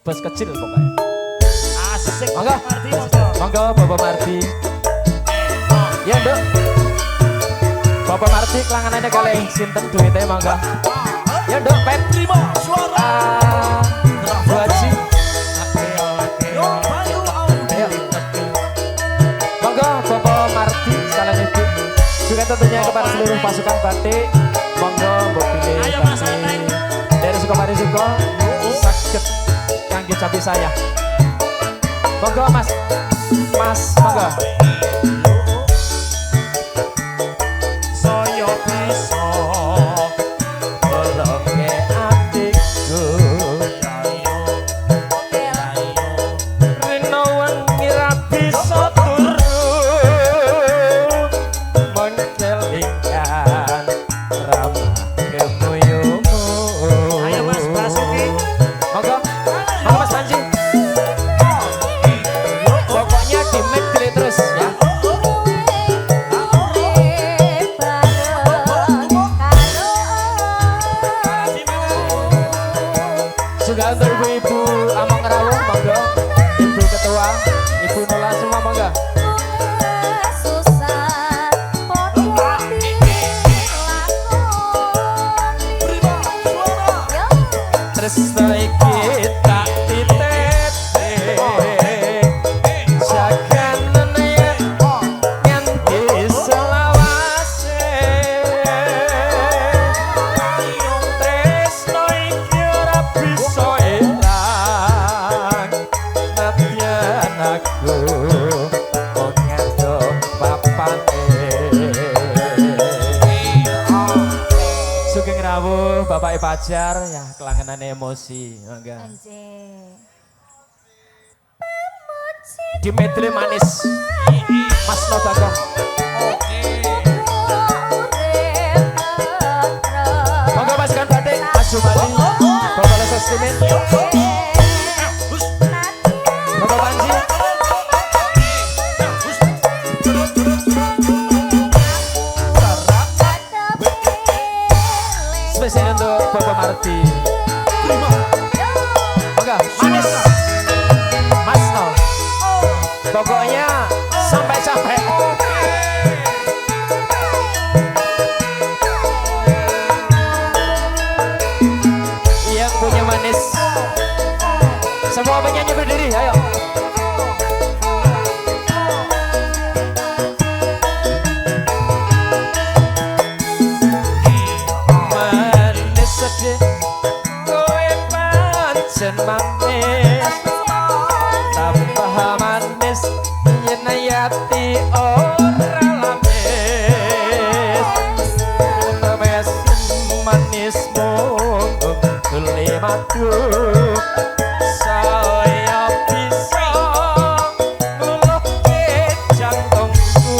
bos kecil pokoknya. Asik. Monggo. Marti, monggo. Monggo Bapak Marti. Ya, Dok. Bapak Marti kelanganannya kali sinten duitnya monggo. Ya, Dok, Pep. Terima suara. Bu Haji. Yo, Bayu Audi. Ayo. Monggo Bapak Marti sekalian Ibu. Juga tentunya kepada seluruh pasukan batik. Monggo mbok pilih Ayo, Mas kasih Anteng. dari Sukamari Suko sakit kangge capi saya. Monggo Mas. Mas, monggo. Saya bisa Tolonge adikku. Rino wengi ra bisa turu. Mencelingkan ramah kemuyumu. Ayo Mas Basuki. Monggo. Monggo Mas Panji. Pokoknya di mic delete terus ya. Juga untuk ibu-ibu Amang Rawuh, monggo. Ibu ketua, ibu Nula semua monggo. Terus iki tak ditete. Jaganan ya nganti selawase. Tresno iki ora bisa ilang. Nadyan aku kok ngadok papane. Sugeng rawuh Bapak Pajar ya kelangenan emosi mangga. Di medley manis Mas Nodako. Monggo pasukan batik Mas Jumali Bapak Leses Timin Bapak Panji. Spesial untuk Bapak Marti. Monggo manis Mas No. Pokoknya sampai capek. Yang punya manis. Semua penyanyi berdiri, ayo. Manis sedih, kowe pancen manis. Tambah manis, yen ayati ora lamis. Wes manismu ngungkuli madu. Saya bisa ngluluhke jantungku.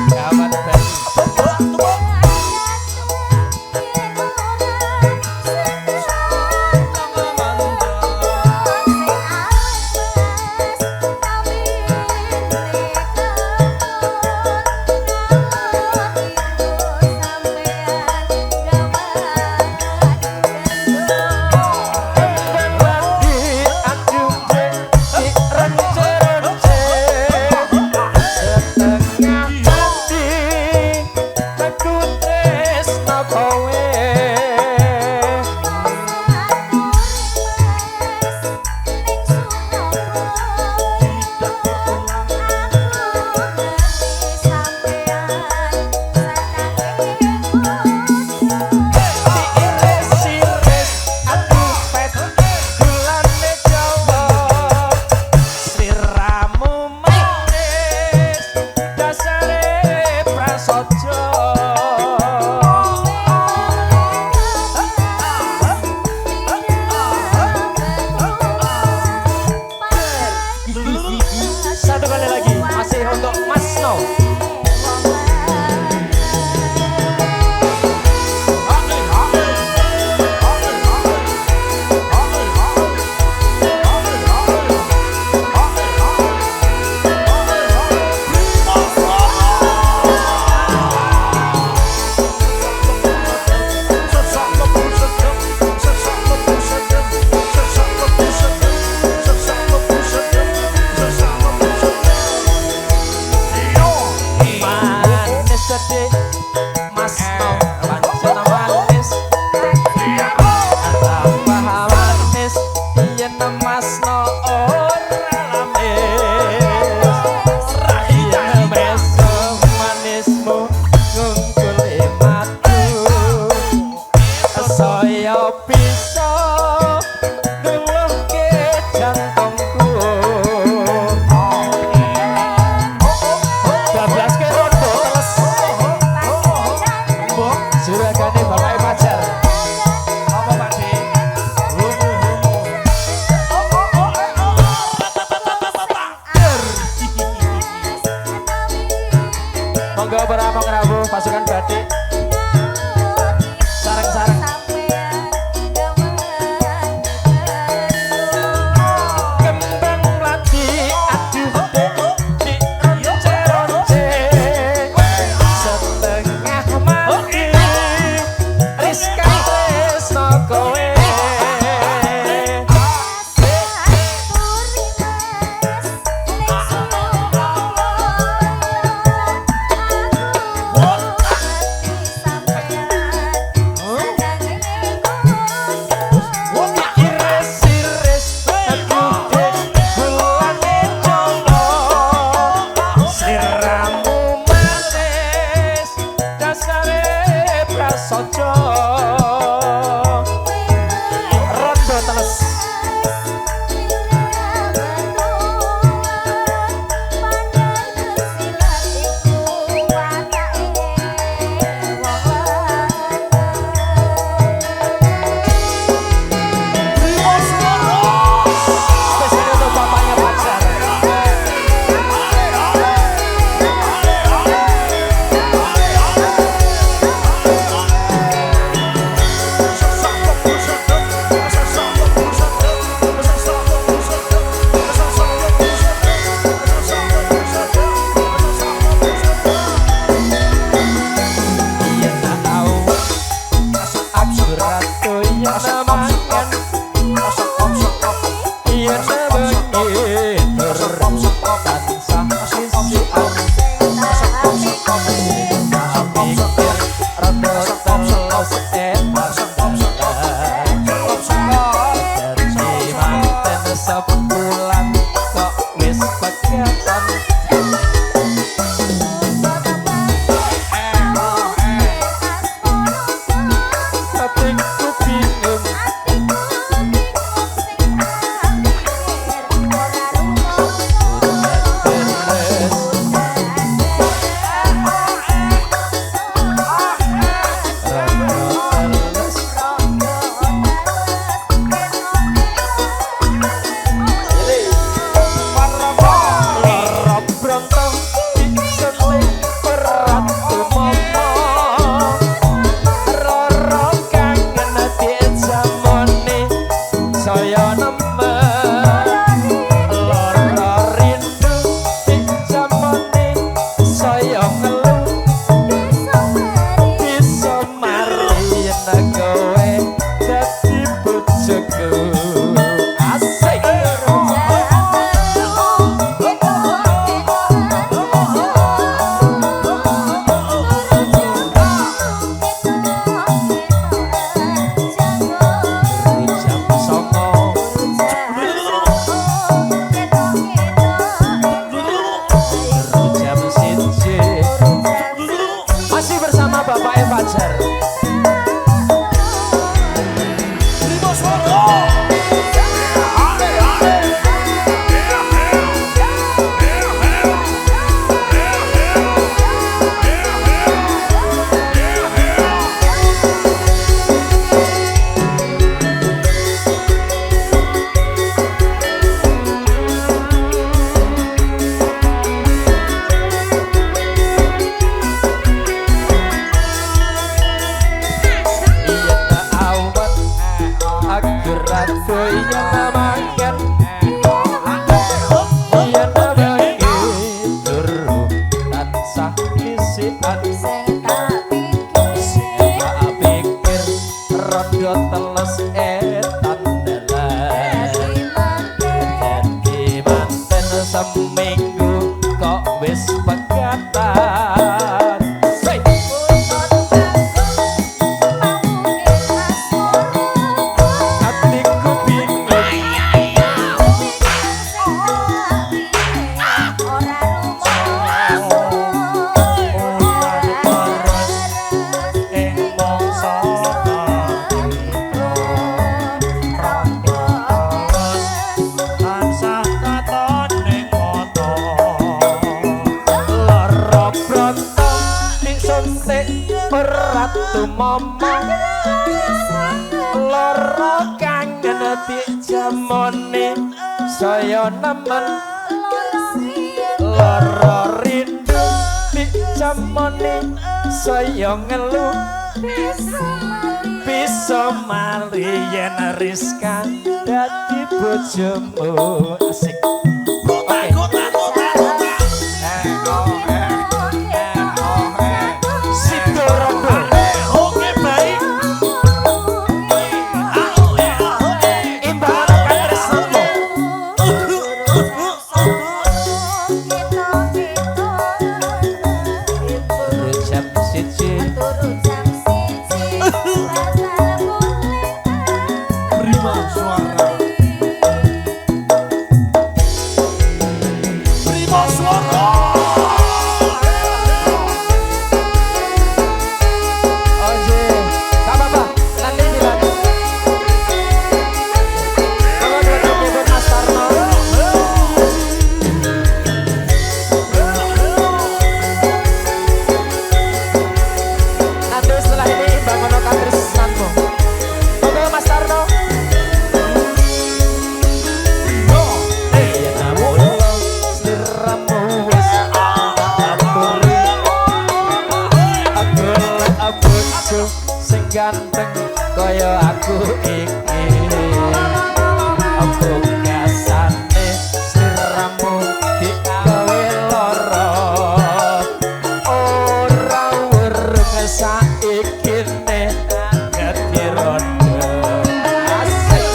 Gawat banget. Satu kali lagi masih untuk Mas No. Dede Mas No pancen manis tambah manis yen Mas No ora lamis yen meso manismu ngungkuli matu saya bisa ngelungke jantungku 12 ke rondo teles juragane bapak pacar apa Pak De monggo para pengrawu pasukan batik sareng-sareng kembang melati aduh di ronce-ronce setengah mati Rizka tresno kowe iris-iris aduh bulane jono sliramu manis dasare prasaja rondo teles spesial untuk bapaknya pacar yen tak tau aku ratu yen namakan yen sebengi tansah sisian pikir rada teles dadi manten sebulan kok wis pegatan hatiku bingung beres rada teles lara brontong diseling berat momo rara kangen dijamoni saya nemen lara rindu dijamoni saya ngeluh bisa mari yen kowe dadi bojoku asik jam songo jam siji masih bersama Bapak Fajar seminggu kok wis pegatan. Say. suntik ora tumama lara kangen dijamone saya nemen lara rindu dijamone saya ngeluh bisa mali yen Rizka dadi bojomu asik. Ganteng kaya aku iki aku kasane sliramu digawe lara ora wereng saiki nek dadi rondo asik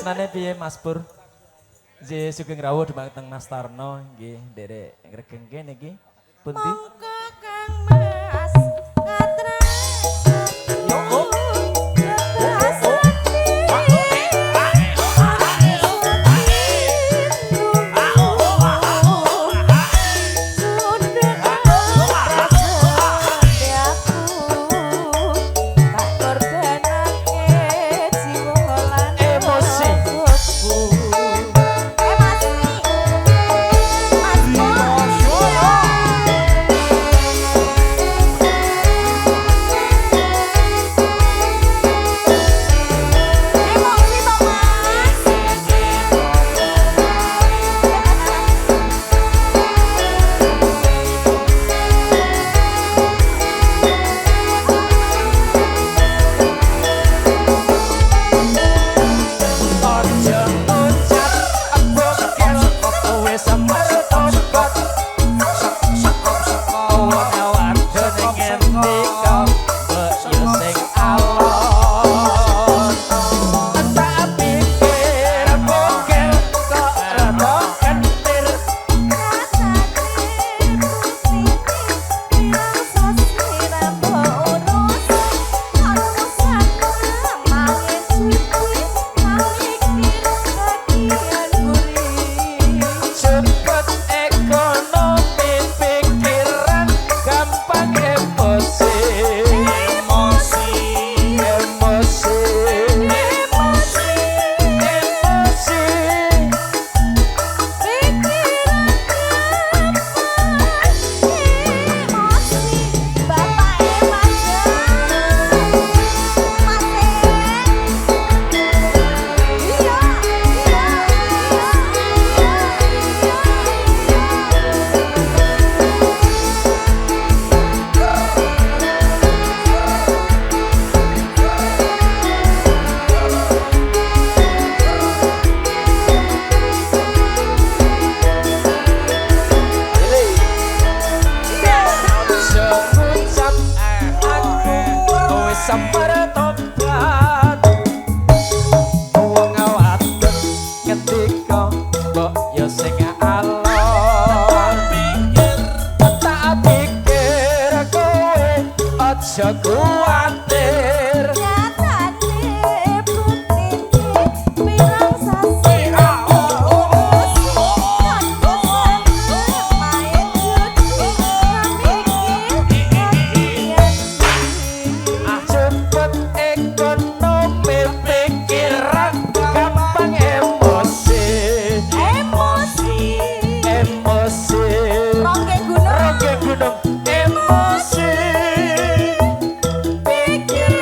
tresnane piye Mas Pur? Nggih sugeng rawuh dhumateng Mas Tarno nggih nderek ngregeng kene iki. Pundi? Monggo Kang Mas ngatras. Yo, oh. aja kuwatir nyatane putih pirang sasi urus main judi cepet ekonomi pikiran gampang emosi rongge gunung emosi pikir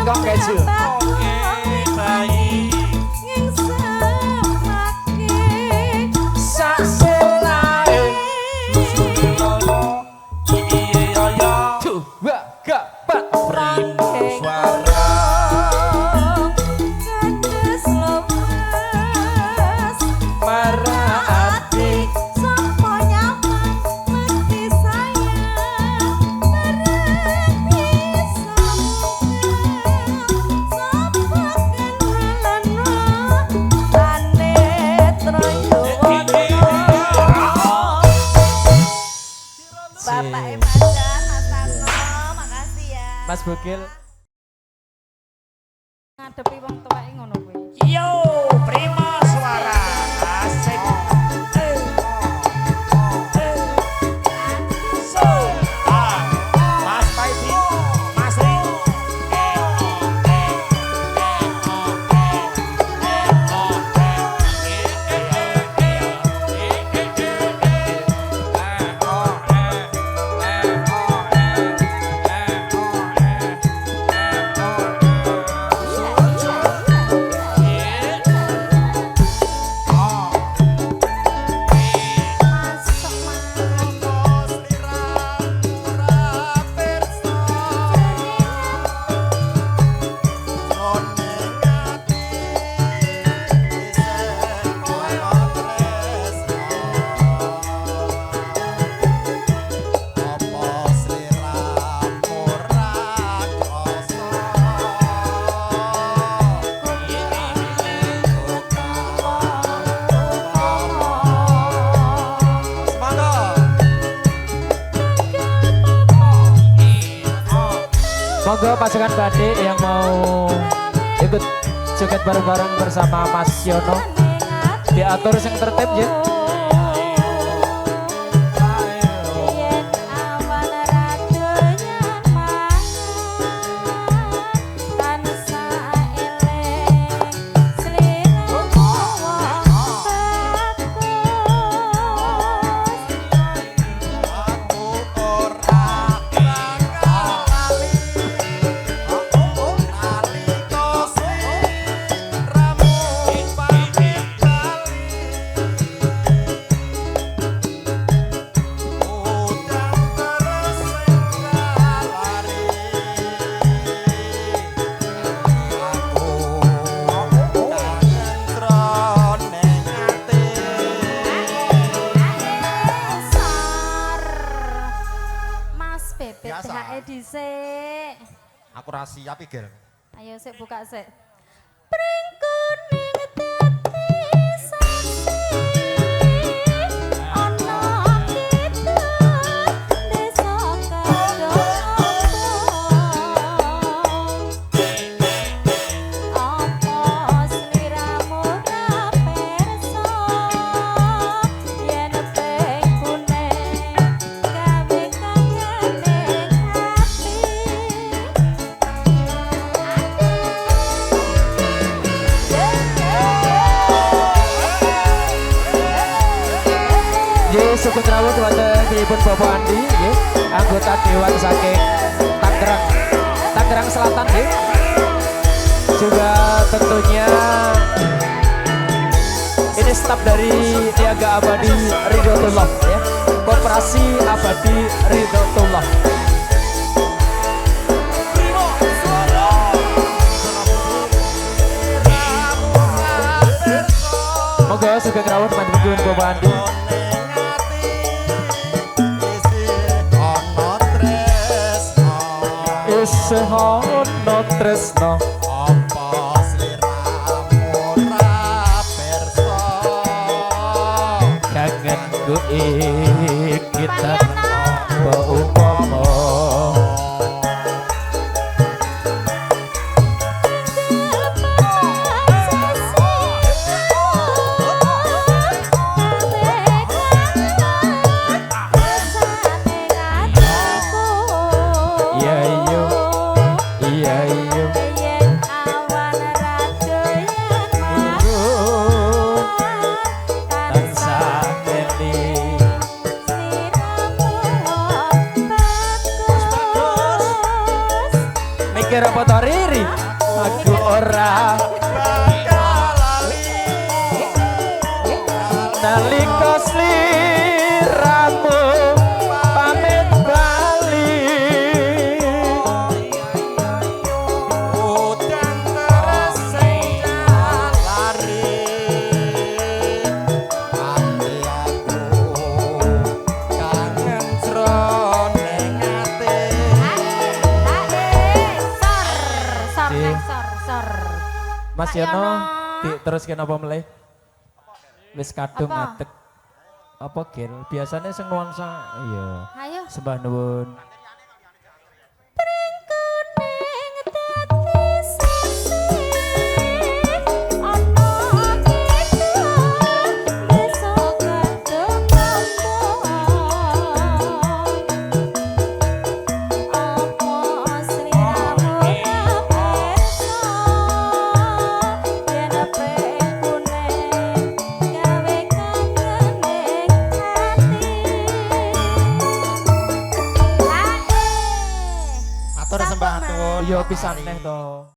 singkong keju. Sak selae. Dua, keempat. Merati. Bapak Imajan, Mas Tarno, makasih ya. Mas Bugil. Ngadepi wong tuwek ngono kuwi. Yo, prima suara asik. So, Mas Paidi, Mas Ri. Monggo pasukan Badik yang mau ikut joget bareng-bareng bersama Mas Yono diatur sing tertib ya. Aku rahasia pikir. Ayo sik buka sik. Sugeng rawuh wonten pripun Bapak Andi nggih, anggota dewan saking Tangerang Selatan nggih. Juga tentunya ini staf dari Niaga Abadi Ridotullah ya. Koperasi Abadi Ridotullah. Moga sugeng rawuh teman-teman Bapak Andi. Sehono tresno apa sliramu ora perso kangenku iki tanpa upama kira foto Riri. Aku ora nalika sliramu pamit bali. Udan teresing jalari ati aku kangen jroning ati. Sor. Mas Kak Yono, Yono. terus kenapa meleh? Wis kadung Apa? ngadeg. Apa gil? Biasanya sing nuansa iya. Ayo. Sembah nuwun. Matur sembah nuwun. Iya pisan neh to.